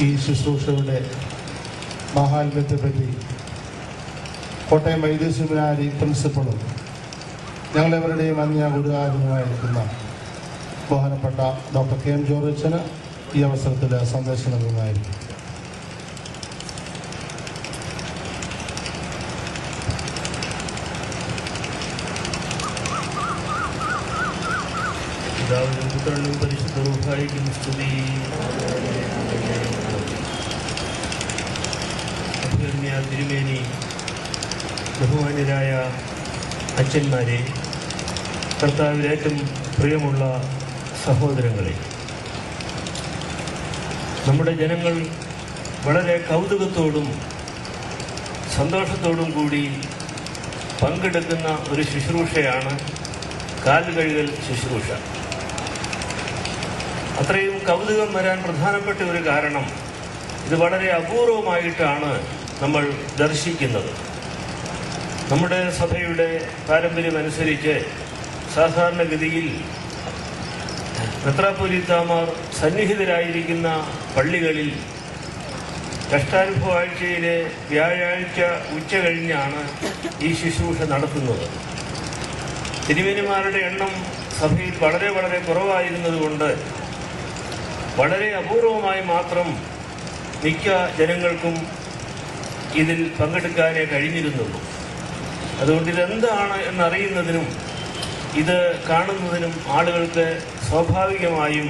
ഈ ശുശ്രൂഷയുടെ മഹാത്മ്യത്തെപ്പറ്റി കോട്ടയം വൈദ്യ സെമിനാരി പ്രിൻസിപ്പളും ഞങ്ങളെവരുടെയും അന്യ ഗുരുകാരനുമായിരിക്കുന്ന ബഹുമാനപ്പെട്ട ഡോക്ടർ കെ എം ജോർജ് അച്ഛന് ഈ അവസരത്തിൽ സന്ദേശം നൽകുന്നതായിരിക്കും. പുത്രനും പരിശുദ്ധ റൂഹായിക്കും സ്തുതി. അഭിമന്യ തിരുമേനി, ബഹുമാന്യരായ അച്ഛന്മാരെ, കർത്താവിൽ ഏറ്റവും പ്രിയമുള്ള സഹോദരങ്ങളെ, നമ്മുടെ ജനങ്ങൾ വളരെ കൗതുകത്തോടും സന്തോഷത്തോടും കൂടി പങ്കെടുക്കുന്ന ഒരു ശുശ്രൂഷയാണ് കാലുകഴുകൽ ശുശ്രൂഷ. അത്രയും കൗതുകം വരാൻ പ്രധാനപ്പെട്ട ഒരു കാരണം, ഇത് വളരെ അപൂർവമായിട്ടാണ് നമ്മൾ ദർശിക്കുന്നത്. നമ്മുടെ സഭയുടെ പാരമ്പര്യമനുസരിച്ച് സാധാരണഗതിയിൽ മെത്രാപ്പൊലീത്താമാർ സന്നിഹിതരായിരിക്കുന്ന പള്ളികളിൽ കഷ്ടാനുഭവ ആഴ്ചയിലെ വ്യാഴാഴ്ച ഉച്ച കഴിഞ്ഞാണ് ഈ ശുശ്രൂഷ നടത്തുന്നത്. തിരുമേനിമാരുടെ എണ്ണം സഭയിൽ വളരെ വളരെ കുറവായിരുന്നതുകൊണ്ട് വളരെ അപൂർവമായി മാത്രം മിക്ക ജനങ്ങൾക്കും ഇതിൽ പങ്കെടുക്കാനേ കഴിഞ്ഞിരുന്നുള്ളൂ. അതുകൊണ്ട് ഇതെന്താണ് എന്നറിയുന്നതിനും ഇത് കാണുന്നതിനും ആളുകൾക്ക് സ്വാഭാവികമായും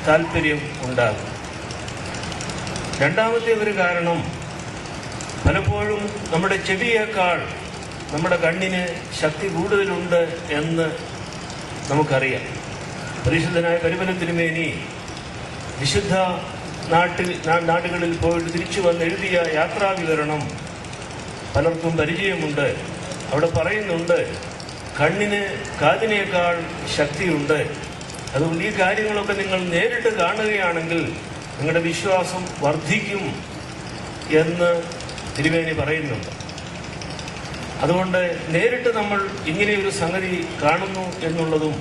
താല്പര്യം ഉണ്ടാകും. രണ്ടാമത്തെ ഒരു കാരണം, പലപ്പോഴും നമ്മുടെ ചെവിയേക്കാൾ നമ്മുടെ കണ്ണിന് ശക്തി കൂടുതലുണ്ട് എന്ന് നമുക്കറിയാം. പരിശുദ്ധനായ പരിമല തിരുമേനി വിശുദ്ധ നാടുകളിൽ പോയിട്ട് തിരിച്ചു വന്ന് എഴുതിയ യാത്രാവിവരണം പലർക്കും പരിചയമുണ്ട്. അവിടെ പറയുന്നുണ്ട്, കണ്ണിന് കാതിനേക്കാൾ ശക്തിയുണ്ട്. അതുകൊണ്ട് ഈ കാര്യങ്ങളൊക്കെ നിങ്ങൾ നേരിട്ട് കാണുകയാണെങ്കിൽ നിങ്ങളുടെ വിശ്വാസം വർദ്ധിക്കും എന്ന് തിരുമേനി പറയുന്നുണ്ട്. അതുകൊണ്ട് നേരിട്ട് നമ്മൾ ഇങ്ങനെയൊരു സംഗതി കാണുന്നു എന്നുള്ളതും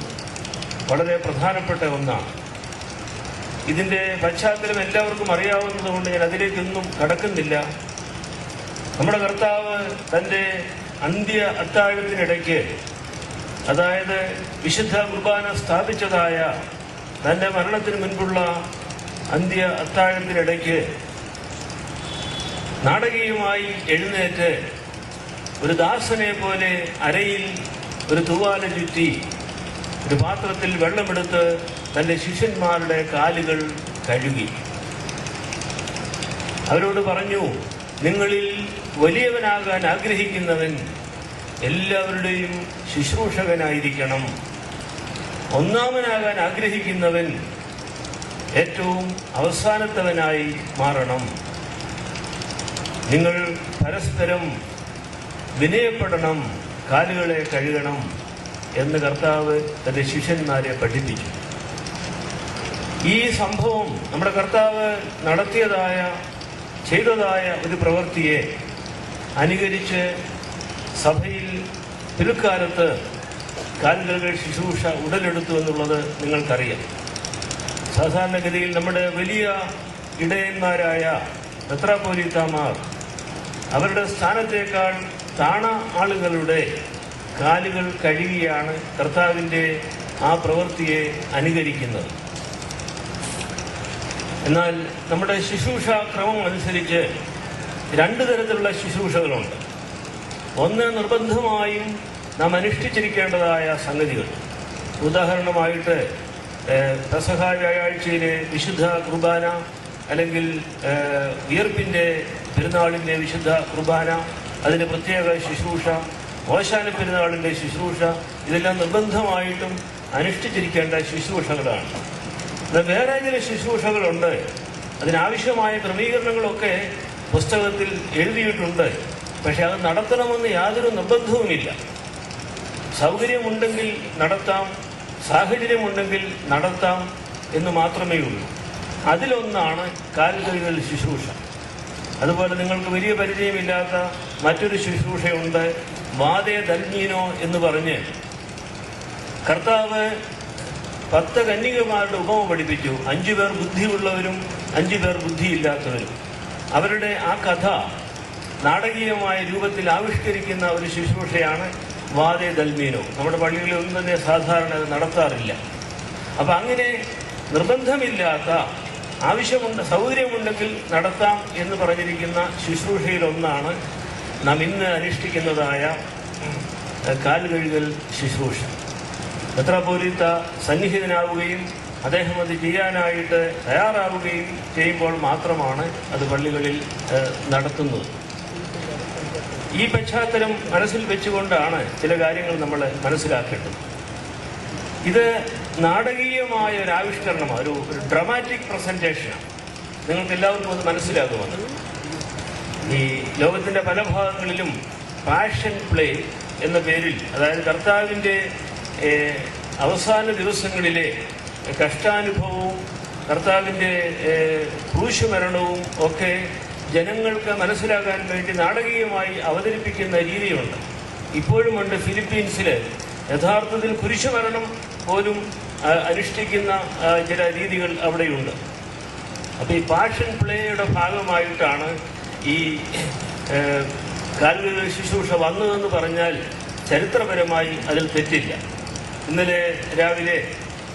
വളരെ പ്രധാനപ്പെട്ട ഒന്നാണ്. ഇതിൻ്റെ പശ്ചാത്തലം എല്ലാവർക്കും അറിയാവുന്നതുകൊണ്ട് ഞാൻ അതിലേക്കൊന്നും കടക്കുന്നില്ല. നമ്മുടെ കർത്താവ് തൻ്റെ അന്ത്യ അത്താഴത്തിനിടയ്ക്ക്, അതായത് വിശുദ്ധ കുർബാന സ്ഥാപിച്ചതായ തൻ്റെ മരണത്തിന് മുൻപുള്ള അന്ത്യ അത്താഴത്തിനിടയ്ക്ക് നാടകീയമായി എഴുന്നേറ്റ് ഒരു ദാസനെ പോലെ അരയിൽ ഒരു തൂവാല ചുറ്റി ഒരു പാത്രത്തിൽ വെള്ളമെടുത്ത് തൻ്റെ ശിഷ്യന്മാരുടെ കാലുകൾ കഴുകി. അവരോട് പറഞ്ഞു, നിങ്ങളിൽ വലിയവനാകാൻ ആഗ്രഹിക്കുന്നവൻ എല്ലാവരുടെയും ശുശ്രൂഷകനായിരിക്കണം. ഒന്നാമനാകാൻ ആഗ്രഹിക്കുന്നവൻ ഏറ്റവും അവസാനത്തവനായി മാറണം. നിങ്ങൾ പരസ്പരം വിനയപ്പെടണം, കാലുകളെ കഴുകണം എന്ന് കർത്താവ് തൻ്റെ ശിഷ്യന്മാരെ പഠിപ്പിച്ചു. ഈ സംഭവം നമ്മുടെ കർത്താവ് ചെയ്തതായ ഒരു പ്രവൃത്തിയെ അനുകരിച്ച് സഭയിൽ പിൽക്കാലത്ത് കാലുകഴുകൽ ശുശ്രൂഷ ഉടലെടുത്തു എന്നുള്ളത് നിങ്ങൾക്കറിയാം. സാധാരണഗതിയിൽ നമ്മുടെ വലിയ ഇടയന്മാരായ മെത്രാപ്പൊലീത്താമാർ അവരുടെ സ്ഥാനത്തേക്കാൾ താണ ആളുകളുടെ കാലുകൾ കഴുകിയാണ് കർത്താവിൻ്റെ ആ പ്രവൃത്തിയെ അനുകരിക്കുന്നത്. എന്നാൽ നമ്മുടെ ശുശ്രൂഷ ക്രമം അനുസരിച്ച് രണ്ട് തരത്തിലുള്ള ശുശ്രൂഷകളുണ്ട്. ഒന്ന്, നിർബന്ധമായും നാം അനുഷ്ഠിച്ചിരിക്കേണ്ടതായ സംഗതികൾ. ഉദാഹരണമായിട്ട് പെസഹ വ്യാഴാഴ്ചയിലെ വിശുദ്ധ കുർബാന, അല്ലെങ്കിൽ ഉയർപ്പിൻ്റെ പെരുന്നാളിൻ്റെ വിശുദ്ധ കുർബാന, അതിൻ്റെ പ്രത്യേക ശുശ്രൂഷ, ഓശാന പെരുന്നാളിൻ്റെ ശുശ്രൂഷ, ഇതെല്ലാം നിർബന്ധമായിട്ടും അനുഷ്ഠിച്ചിരിക്കേണ്ട ശുശ്രൂഷകളാണ്. വേറെ ചില ശുശ്രൂഷകളുണ്ട്, അതിനാവശ്യമായ ക്രമീകരണങ്ങളൊക്കെ പുസ്തകത്തിൽ എഴുതിയിട്ടുണ്ട്. പക്ഷെ അത് നടത്തണമെന്ന് യാതൊരു നിർബന്ധവുമില്ല. സൗകര്യമുണ്ടെങ്കിൽ നടത്താം, സാഹചര്യമുണ്ടെങ്കിൽ നടത്താം എന്ന് മാത്രമേ ഉള്ളൂ. അതിലൊന്നാണ് കാലുകഴുകൽ ശുശ്രൂഷ. അതുപോലെ നിങ്ങൾക്ക് വലിയ പരിചയമില്ലാത്ത മറ്റൊരു ശുശ്രൂഷയുണ്ട്, വാദേ ദൽമീനോ എന്ന് പറഞ്ഞ് കർത്താവ് 10 കന്യകമാരുടെ ഉപമ പഠിപ്പിച്ചു. 5 പേർ ബുദ്ധിയുള്ളവരും 5 പേർ ബുദ്ധിയില്ലാത്തവരും. അവരുടെ ആ കഥ നാടകീയമായ രൂപത്തിൽ ആവിഷ്കരിക്കുന്ന ഒരു ശുശ്രൂഷയാണ് വാദേ ദൽമീനോ. നമ്മുടെ പള്ളികളിൽ ഒന്നും തന്നെ സാധാരണ അത് നടത്താറില്ല. അപ്പം അങ്ങനെ നിർബന്ധമില്ലാത്ത, ആവശ്യമുണ്ട്, സൗകര്യമുണ്ടെങ്കിൽ നടത്താം എന്ന് പറഞ്ഞിരിക്കുന്ന ശുശ്രൂഷയിലൊന്നാണ് നാം ഇന്ന് അനുഷ്ഠിക്കുന്നതായ കാലുകഴുകൽ ശുശ്രൂഷ. മെത്രാപ്പോലീത്ത സന്നിഹിതനാവുകയും അദ്ദേഹം അത് ചെയ്യാനായിട്ട് തയ്യാറാവുകയും ചെയ്യുമ്പോൾ മാത്രമാണ് അത് പള്ളികളിൽ നടത്തുന്നത്. ഈ പശ്ചാത്തലം മനസ്സിൽ വെച്ചുകൊണ്ടാണ് ചില കാര്യങ്ങൾ നമ്മൾ മനസ്സിലാക്കേണ്ടത്. ഇത് നാടകീയമായ ഒരു ആവിഷ്കരണമാണ്, ഒരു ഡ്രമാറ്റിക് പ്രസന്റേഷനാണ്. നിങ്ങൾക്ക് എല്ലാവർക്കും അത് മനസ്സിലാകുമെന്ന്. ഈ ലോകത്തിൻ്റെ പല ഭാഗങ്ങളിലും പാഷൻ പ്ലേ എന്ന പേരിൽ, അതായത് കർത്താവിൻ്റെ അവസാന ദിവസങ്ങളിലെ കഷ്ടാനുഭവവും കർത്താവിൻ്റെ ക്രൂശുമരണവും ഒക്കെ ജനങ്ങൾക്ക് മനസ്സിലാക്കാൻ വേണ്ടി നാടകീയമായി അവതരിപ്പിക്കുന്ന രീതിയുണ്ട്. ഇപ്പോഴുമുണ്ട്. ഫിലിപ്പീൻസിൽ യഥാർത്ഥത്തിൽ കുരിശുമരണം പോലും അനുഷ്ഠിക്കുന്ന ചില രീതികൾ അവിടെയുണ്ട്. അപ്പോൾ ഈ പാഷൻ പ്ലേയുടെ ഭാഗമായിട്ടാണ് ഈ കാലുകഴുകൽ ശുശ്രൂഷ വന്നതെന്ന് പറഞ്ഞാൽ ചരിത്രപരമായി അതിൽ തെറ്റില്ല. ഇന്നലെ രാവിലെ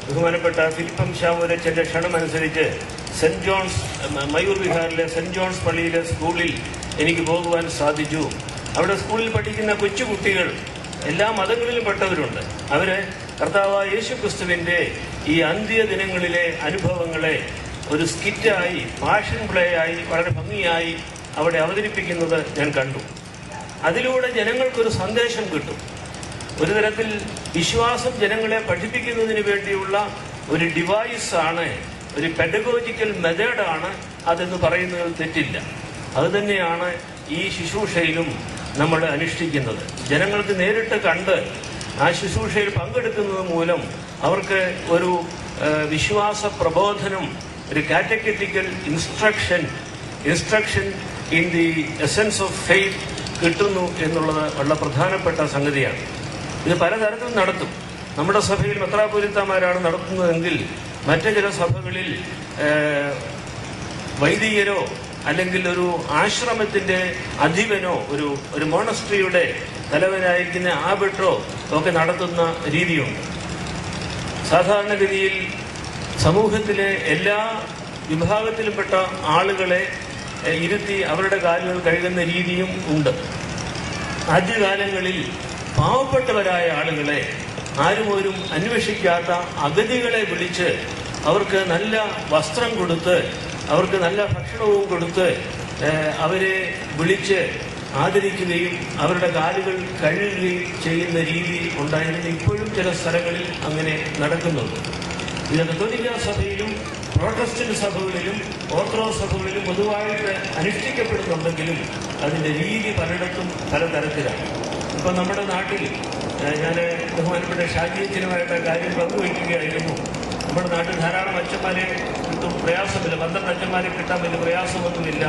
ബഹുമാനപ്പെട്ട ഫിലിപ്പം ശാമൂരച്ചൻ്റെ ക്ഷണമനുസരിച്ച് സെൻറ് ജോൺസ് മയൂർ വിഹാറിലെ സെൻറ് ജോൺസ് പള്ളിയിലെ സ്കൂളിൽ എനിക്ക് പോകുവാൻ സാധിച്ചു. അവിടെ സ്കൂളിൽ പഠിക്കുന്ന കൊച്ചുകുട്ടികൾ എല്ലാ മതങ്ങളിലും പെട്ടവരുണ്ട്. അവർ കർത്താവായ യേശുക്രിസ്തുവിൻ്റെ ഈ അന്ത്യ ദിനങ്ങളിലെ അനുഭവങ്ങളെ ഒരു സ്കിറ്റായി, പാഷൻ പ്ലേ ആയി, വളരെ ഭംഗിയായി അവിടെ അവതരിപ്പിക്കുന്നത് ഞാൻ കണ്ടു. അതിലൂടെ ജനങ്ങൾക്കൊരു സന്ദേശം കിട്ടും. ഒരു തരത്തിൽ വിശ്വാസം ജനങ്ങളെ പഠിപ്പിക്കുന്നതിന് വേണ്ടിയുള്ള ഒരു ഡിവൈസാണ്, ഒരു പെഡഗോജിക്കൽ മെത്തേഡാണ് അതെന്ന് പറയുന്നതിൽ തെറ്റില്ല. അതുതന്നെയാണ് ഈ ശുശ്രൂഷയിലും നമ്മൾ അനുഷ്ഠിക്കുന്നത്. ജനങ്ങൾക്ക് നേരിട്ട് കണ്ട് ആ ശുശ്രൂഷയിൽ പങ്കെടുക്കുന്നത് മൂലം അവർക്ക് ഒരു വിശ്വാസ പ്രബോധനം, ഒരു catechetical instruction in the essence of faith കിട്ടുന്നു എന്നുള്ളത് വളരെ പ്രധാനപ്പെട്ട സംഗതിയാണ്. ഇത് പലതരത്തിൽ നടത്തും. നമ്മുടെ സഭയിൽ മെത്രാപ്പൊലീത്തമാരാണ് നടത്തുന്നതെങ്കിൽ മറ്റു ചില സഭകളിൽ വൈദികരോ അല്ലെങ്കിൽ ഒരു ആശ്രമത്തിൻ്റെ അധിപനോ ഒരു മോണസ്ട്രിയുടെ തലവനായിരിക്കുന്ന ആബിട്രോ ഒക്കെ നടത്തുന്ന രീതിയുണ്ട്. സാധാരണഗതിയിൽ സമൂഹത്തിലെ എല്ലാ വിഭാഗത്തിലുംപ്പെട്ട ആളുകളെ ഇരുത്തി അവരുടെ കാലുകൾ കഴുകുന്ന രീതിയും ഉണ്ട്. ആദ്യകാലങ്ങളിൽ പാവപ്പെട്ടവരായ ആളുകളെ, ആരും അന്വേഷിക്കാത്ത അഗതികളെ വിളിച്ച് അവർക്ക് നല്ല വസ്ത്രം കൊടുത്ത്, അവർക്ക് നല്ല ഭക്ഷണവും കൊടുത്ത് അവരെ വിളിച്ച് ആദരിക്കുകയും അവരുടെ കാലുകൾ കഴുകുകയും ചെയ്യുന്ന രീതി ഉണ്ടായിരുന്നു. ഇപ്പോഴും ചില സ്ഥലങ്ങളിൽ അങ്ങനെ നടക്കുന്നുണ്ട്. ഇത് കത്തോലിക്ക സഭയിലും പ്രോട്ടസ്റ്റന്റ് സഭകളിലും ഓർത്തഡോക്സ് സഭകളിലും പൊതുവായിട്ട് അനുഷ്ഠിക്കപ്പെടുന്നുണ്ടെങ്കിലും അതിൻ്റെ രീതി പലയിടത്തും പലതരത്തിലാണ്. ഇപ്പം നമ്മുടെ നാട്ടിൽ ഞാൻ ബഹുമാനപ്പെട്ട ഷാജിയച്ചനുമായിട്ട് കാര്യം പങ്കുവയ്ക്കുകയായിരുന്നു. നമ്മുടെ നാട്ടിൽ ധാരാളം അച്ഛന്മാരെ കിട്ടും, പ്രയാസമില്ല. 12 അച്ഛന്മാരെ കിട്ടാൻ വലിയ പ്രയാസമൊന്നുമില്ല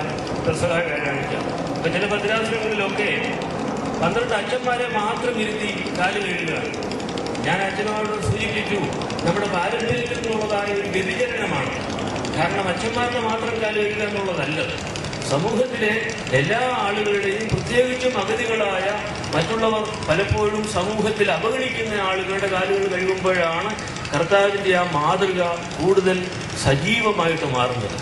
പെസഹ വ്യാഴാഴ്ച. അപ്പം ചില ഭദ്രാസനങ്ങളിലൊക്കെ 12 അച്ഛന്മാരെ മാത്രം ഇരുത്തി കാല് കഴുകുകയാണ്. ഞാൻ അച്ഛനോട് സൂചിപ്പിച്ചു, നമ്മുടെ പാരമ്പര്യത്തിൽ നിന്നുള്ളതായ ഒരു വ്യതിചലനമാണ്. കാരണം അച്ഛന്മാരുടെ മാത്രം കാല് കഴുകുക എന്നുള്ളതല്ലത്. സമൂഹത്തിലെ എല്ലാ ആളുകളുടെയും, പ്രത്യേകിച്ചും അഗതികളായ മറ്റുള്ളവർ പലപ്പോഴും സമൂഹത്തിൽ അവഗണിക്കുന്ന ആളുകളുടെ കാലുകൾ കഴിയുമ്പോഴാണ് കർത്താവിൻ്റെ ആ മാതൃക കൂടുതൽ സജീവമായിട്ട് മാറുന്നത്.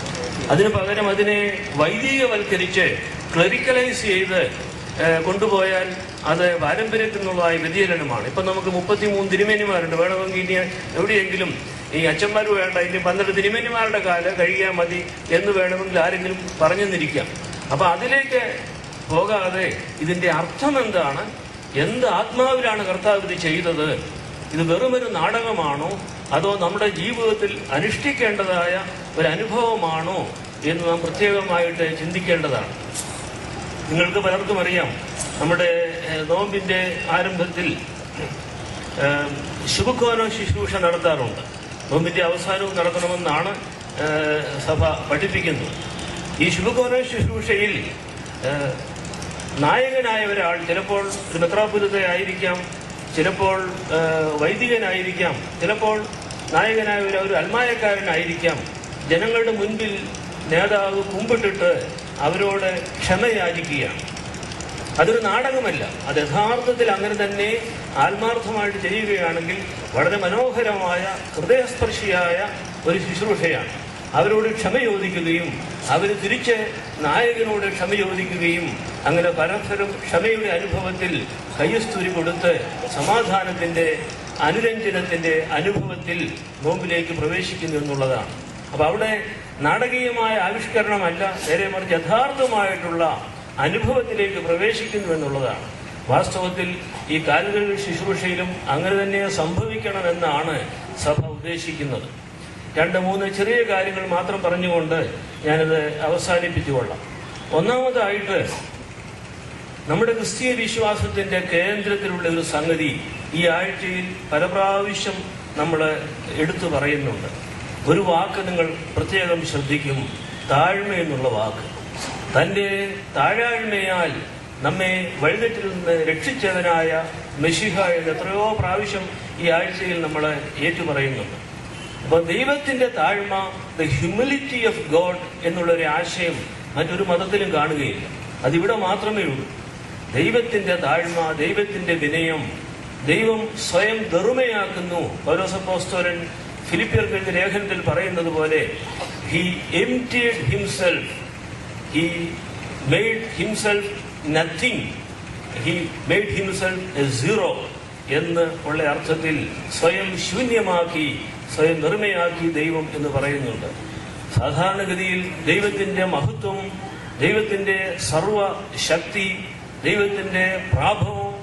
അതിന് പകരം അതിനെ വൈദികവൽക്കരിച്ച് ക്ലറിക്കലൈസ് ചെയ്ത് കൊണ്ടുപോയാൽ അത് പാരമ്പര്യത്തിൽ നിന്നുള്ളതായ വ്യതിചലനമാണ്. ഇപ്പം നമുക്ക് 33 തിരുമേനിമാരുണ്ട്. വേണമെങ്കിൽ ഇനി എവിടെയെങ്കിലും ഈ അച്ഛന്മാർ വേണ്ട, ഇനി 12 തിരുമേനിമാരുടെ കാല് കഴിയാൻ മതി എന്ന് വേണമെങ്കിൽ ആരെങ്കിലും പറഞ്ഞെന്നിരിക്കാം. അപ്പം അതിലേക്ക് പോകാതെ ഇതിൻ്റെ അർത്ഥം എന്താണ്, എന്ത് ആത്മാവിലാണ് കർത്താവ് ഇത് ചെയ്തത്, ഇത് വെറുമൊരു നാടകമാണോ അതോ നമ്മുടെ ജീവിതത്തിൽ അനുഷ്ഠിക്കേണ്ടതായ ഒരു അനുഭവമാണോ എന്ന് നാം പ്രത്യേകമായിട്ട് ചിന്തിക്കേണ്ടതാണ്. നിങ്ങൾക്ക് പലർക്കും അറിയാം, നമ്മുടെ നോമ്പിൻ്റെ ആരംഭത്തിൽ ശുഭകോനോ ശുശ്രൂഷ നടത്താറുണ്ട്. നോമ്പിൻ്റെ അവസാനവും നടത്തണമെന്നാണ് സഭ പഠിപ്പിക്കുന്നത്. ഈ ശുഭകോനോ ശുശ്രൂഷയിൽ നായകനായ ഒരാൾ ചിലപ്പോൾ ഒരു മെത്രാപ്പൊലീത്ത ആയിരിക്കാം, ചിലപ്പോൾ വൈദികനായിരിക്കാം, ചിലപ്പോൾ നായകനായ ഒരു അൽമായക്കാരനായിരിക്കാം. ജനങ്ങളുടെ മുൻപിൽ നേതാവ് കുമ്പിട്ടിട്ട് അവരോട് ക്ഷമയാചിക്കുകയാണ്. അതൊരു നാടകമല്ല, അത് യഥാർത്ഥത്തിൽ അങ്ങനെ തന്നെ ആത്മാർത്ഥമായിട്ട് ചെയ്യുകയാണെങ്കിൽ വളരെ മനോഹരമായ ഹൃദയസ്പർശിയായ ഒരു ശുശ്രൂഷയാണ്. അവരോട് ക്ഷമ ചോദിക്കുകയും അവർ തിരിച്ച് നായകനോട് ക്ഷമ ചോദിക്കുകയും അങ്ങനെ പരസ്പരം ക്ഷമയുടെ അനുഭവത്തിൽ കയ്യസ്തൂരി കൊടുത്ത് സമാധാനത്തിന്റെ അനുരഞ്ജനത്തിന്റെ അനുഭവത്തിൽ നോമ്പിലേക്ക് പ്രവേശിക്കുന്നു എന്നുള്ളതാണ്. അപ്പൊ അവിടെ നാടകീയമായ ആവിഷ്കരണമല്ല, നേരെ മറിച്ച് യഥാർത്ഥമായിട്ടുള്ള അനുഭവത്തിലേക്ക് പ്രവേശിക്കുന്നു എന്നുള്ളതാണ്. വാസ്തവത്തിൽ ഈ കാലുകൾ ശുശ്രൂഷയിലും അങ്ങനെ തന്നെ സംഭവിക്കണമെന്നാണ് സഭ ഉദ്ദേശിക്കുന്നത്. 2-3 ചെറിയ കാര്യങ്ങൾ മാത്രം പറഞ്ഞുകൊണ്ട് ഞാനത് അവസാനിപ്പിച്ചുകൊള്ളാം. ഒന്നാമതായിട്ട് നമ്മുടെ ക്രിസ്തീയ വിശ്വാസത്തിന്റെ കേന്ദ്രത്തിലുള്ള ഒരു സംഗതി ഈ ആഴ്ചയിൽ പല പ്രാവശ്യം നമ്മൾ എടുത്തു പറയുന്നുണ്ട്. ഒരു വാക്ക് നിങ്ങൾ പ്രത്യേകം ശ്രദ്ധിക്കും, താഴ്മ എന്നുള്ള വാക്ക്. തന്റെ താഴാഴ്മയാൽ നമ്മെ വഴിതെറ്റിൽ നിന്ന് രക്ഷിച്ചവനായ മെശിഹ എന്ന് എത്രയോ പ്രാവശ്യം ഈ ആഴ്ചയിൽ നമ്മൾ ഏറ്റുപറയുന്നുണ്ട്. അപ്പോൾ ദൈവത്തിന്റെ താഴ്മ, ദ ഹ്യൂമിലിറ്റി ഓഫ് ഗോഡ് എന്നുള്ളൊരു ആശയം മറ്റൊരു മതത്തിലും കാണുകയില്ല. അതിവിടെ മാത്രമേ ഉള്ളൂ. ദൈവത്തിന്റെ താഴ്മ, ദൈവത്തിന്റെ വിനയം, ദൈവം സ്വയം വെറുമയാക്കുന്നു. പൗലോസ് അപ്പോസ്തലൻ ഫിലിപ്പിയർക്ക് എഴുതിയ ലേഖനത്തിൽ പറയുന്നത് പോലെ, he emptied himself, he made himself nothing, he made himself a zero എന്ന് ഉള്ള അർത്ഥത്തിൽ സ്വയം ശൂന്യമാക്കി, സ്വയം വെറുമയാക്കി ദൈവം എന്ന് പറയുന്നുണ്ട്. സാധാരണഗതിയിൽ ദൈവത്തിന്റെ മഹത്വം, ദൈവത്തിന്റെ സർവശക്തി, ദൈവത്തിന്റെ പ്രാഭവം,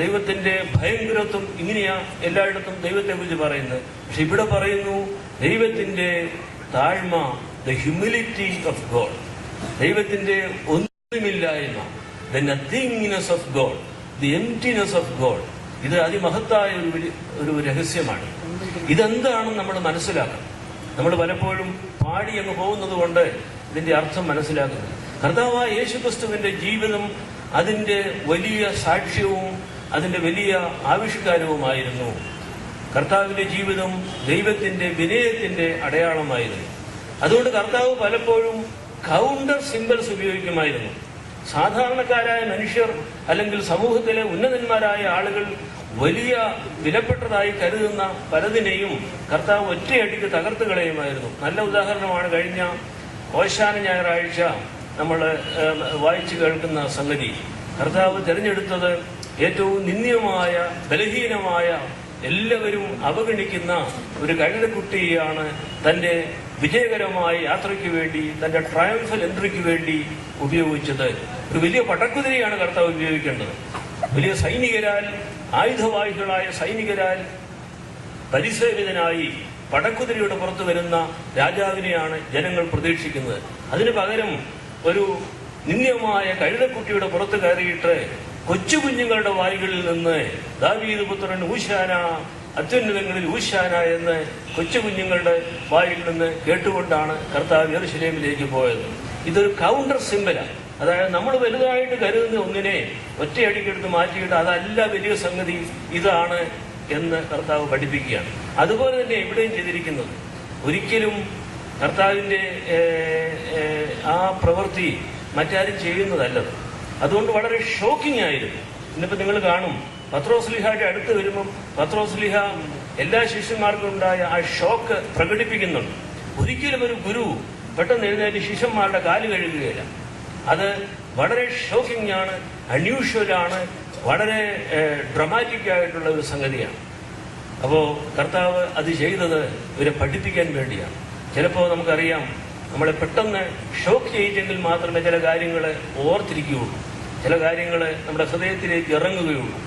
ദൈവത്തിന്റെ ഭയങ്കരത്വം, ഇങ്ങനെയാ എല്ലായിടത്തും ദൈവത്തെ കുറിച്ച് പറയുന്നത്. പക്ഷെ ഇവിടെ പറയുന്നു ദൈവത്തിന്റെ താഴ്മ, ദ ഹ്യൂമിലിറ്റി ഓഫ് ഗോഡ്, ദൈവത്തിന്റെ ഒന്നുമില്ലായ്മ, the nothingness of God, the emptiness of God. ഇത് അതിമഹത്തായ ഒരു രഹസ്യമാണ്. ഇതെന്താണെന്ന് നമ്മൾ മനസ്സിലാക്കണം. നമ്മൾ പലപ്പോഴും പാടി അങ്ങ് പോകുന്നത് കൊണ്ട് ഇതിന്റെ അർത്ഥം മനസ്സിലാക്കുന്നത്. കർത്താവായ യേശുക്രിസ്തുവിന്റെ ജീവിതം അതിന്റെ വലിയ സാക്ഷ്യവും അതിന്റെ വലിയ ആവിഷ്കാരവുമായിരുന്നു. കർത്താവിന്റെ ജീവിതം ദൈവത്തിന്റെ വിനയത്തിന്റെ അടയാളമായിരുന്നു. അതുകൊണ്ട് കർത്താവ് പലപ്പോഴും കൗണ്ടർ സിംബൽസ് ഉപയോഗിക്കുമായിരുന്നു. സാധാരണക്കാരായ മനുഷ്യർ അല്ലെങ്കിൽ സമൂഹത്തിലെ ഉന്നതന്മാരായ ആളുകൾ വലിയ വിലപ്പെട്ടതായി കരുതുന്ന പലതിനെയും കർത്താവ് ഒറ്റയടിക്ക് തകർത്ത് കളയുമായിരുന്നു. നല്ല ഉദാഹരണമാണ് കഴിഞ്ഞ ഓശാന ഞായറാഴ്ച നമ്മൾ വായിച്ചു കേൾക്കുന്ന സംഗതി. കർത്താവ് തിരഞ്ഞെടുത്തത് ഏറ്റവും നിന്ദ്യമായ, ബലഹീനമായ, എല്ലാവരും അവഗണിക്കുന്ന ഒരു കഴുതക്കുട്ടിയാണ് തന്റെ വിജയകരമായ യാത്രയ്ക്ക് വേണ്ടി, തന്റെ ട്രയംഫൽ എൻട്രിക്ക് വേണ്ടി ഉപയോഗിച്ചത്. ഒരു വലിയ പടക്കുതിരയാണ് കർത്താവ് ഉപയോഗിക്കേണ്ടത്. വലിയ സൈനികരാൽ, ആയുധവാഹികളായ സൈനികരാൽ പരിസേവിതനായി പടക്കുതിരയുടെ പുറത്തു വരുന്ന രാജാവിനെയാണ് ജനങ്ങൾ പ്രതീക്ഷിക്കുന്നത്. അതിനു പകരം ഒരു നിന്ദ്യമായ കഴുതക്കുട്ടിയുടെ പുറത്ത് കയറിയിട്ട് കൊച്ചു കുഞ്ഞുങ്ങളുടെ വായികളിൽ നിന്ന് ദാവീദ് പുത്രൻ ഊശാന, അത്യുന്നതങ്ങളിൽ ഊശാന എന്ന് കൊച്ചു കുഞ്ഞുങ്ങളുടെ വായിൽ നിന്ന് കേട്ടുകൊണ്ടാണ് കർത്താവ് യെരൂശലേമിലേക്ക് പോയത്. ഇതൊരു കൗണ്ടർ സിംബലാണ്. അതായത് നമ്മൾ വലുതായിട്ട് കരുതുന്ന ഒന്നിനെ ഒറ്റയടിക്കെടുത്ത് മാറ്റിയിട്ട് അതല്ല വലിയ സംഗതി, ഇതാണ് എന്ന് കർത്താവ് പഠിപ്പിക്കുകയാണ്. അതുപോലെ തന്നെ ഇവിടെയും ചെയ്തിരിക്കുന്നത്. ഒരിക്കലും കർത്താവിന്റെ ആ പ്രവൃത്തി മറ്റാരും ചെയ്യുന്നതല്ലത്. അതുകൊണ്ട് വളരെ ഷോക്കിംഗ് ആയിരുന്നു. ഇന്നിപ്പോ നിങ്ങൾ കാണും, പത്രോസ്ലിഹയുടെ അടുത്ത് വരുമ്പം പത്രോസ്ലിഹ എല്ലാ ശിഷ്യന്മാർക്കും ഉണ്ടായ ആ ഷോക്ക് പ്രകടിപ്പിക്കുന്നുണ്ട്. ഒരിക്കലും ഒരു ഗുരു പെട്ടെന്ന് എഴുന്നേറ്റ് ശിഷ്യന്മാരുടെ കാല് കഴുകുകയില്ല. അത് വളരെ ഷോക്കിംഗ് ആണ്, അൺയൂഷ്വലാണ്, വളരെ ഡ്രമാറ്റിക് ആയിട്ടുള്ള ഒരു സംഗതിയാണ്. അപ്പോൾ കർത്താവ് അത് ചെയ്തത് ഇവരെ പഠിപ്പിക്കാൻ വേണ്ടിയാണ്. ചിലപ്പോൾ നമുക്കറിയാം, നമ്മളെ പെട്ടെന്ന് ഷോക്ക് ചെയ്യിച്ചെങ്കിൽ മാത്രമേ ചില കാര്യങ്ങൾ ഓർത്തിരിക്കുകയുള്ളൂ, ചില കാര്യങ്ങൾ നമ്മുടെ ഹൃദയത്തിലേക്ക് ഇറങ്ങുകയുള്ളൂ.